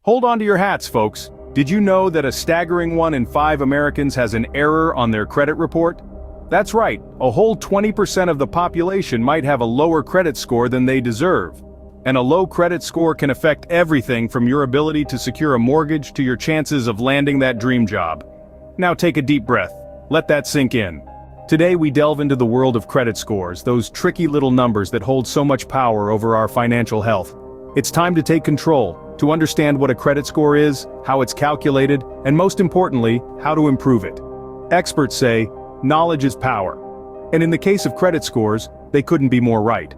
Hold on to your hats, folks. Did you know that a staggering 1 in 5 Americans has an error on their credit report? That's right, a whole 20% of the population might have a lower credit score than they deserve. And a low credit score can affect everything from your ability to secure a mortgage to your chances of landing that dream job. Now take a deep breath. Let that sink in. Today we delve into the world of credit scores, those tricky little numbers that hold so much power over our financial health. It's time to take control, to understand what a credit score is, how it's calculated, and most importantly, how to improve it. Experts say, knowledge is power. And in the case of credit scores, they couldn't be more right.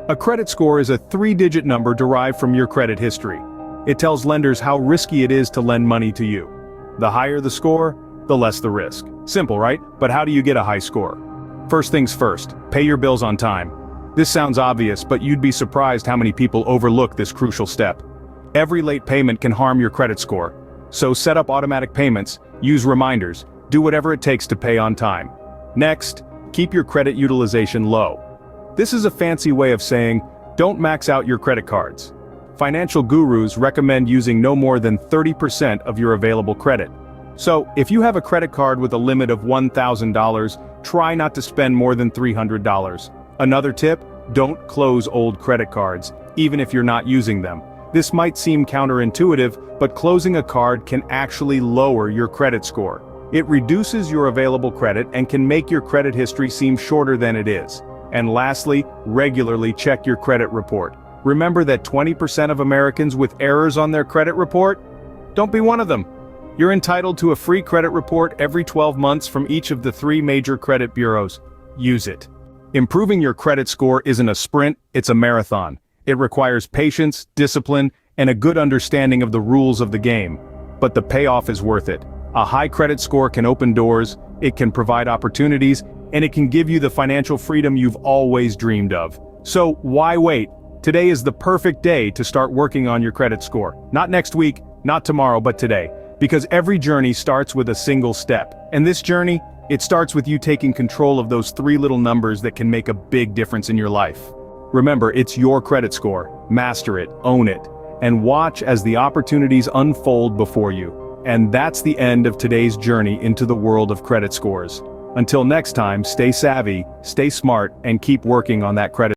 A credit score is a 3-digit number derived from your credit history. It tells lenders how risky it is to lend money to you. The higher the score, the less the risk. Simple, right? But how do you get a high score? First things first, pay your bills on time. This sounds obvious, but you'd be surprised how many people overlook this crucial step. Every late payment can harm your credit score. So set up automatic payments, use reminders, do whatever it takes to pay on time. Next, keep your credit utilization low. This is a fancy way of saying, don't max out your credit cards. Financial gurus recommend using no more than 30% of your available credit. So, if you have a credit card with a limit of $1,000, try not to spend more than $300. Another tip, don't close old credit cards, even if you're not using them. This might seem counterintuitive, but closing a card can actually lower your credit score. It reduces your available credit and can make your credit history seem shorter than it is. And lastly, regularly check your credit report. Remember that 20% of Americans with errors on their credit report? Don't be one of them. You're entitled to a free credit report every 12 months from each of the 3 major credit bureaus. Use it. Improving your credit score isn't a sprint, it's a marathon. It requires patience, discipline, and a good understanding of the rules of the game. But the payoff is worth it. A high credit score can open doors, it can provide opportunities, and it can give you the financial freedom you've always dreamed of. So why wait? Today is the perfect day to start working on your credit score. Not next week, not tomorrow, but today. Because every journey starts with a single step. And this journey, it starts with you taking control of those 3 little numbers that can make a big difference in your life. Remember, it's your credit score. Master it, own it, and watch as the opportunities unfold before you. And that's the end of today's journey into the world of credit scores. Until next time, stay savvy, stay smart, and keep working on that credit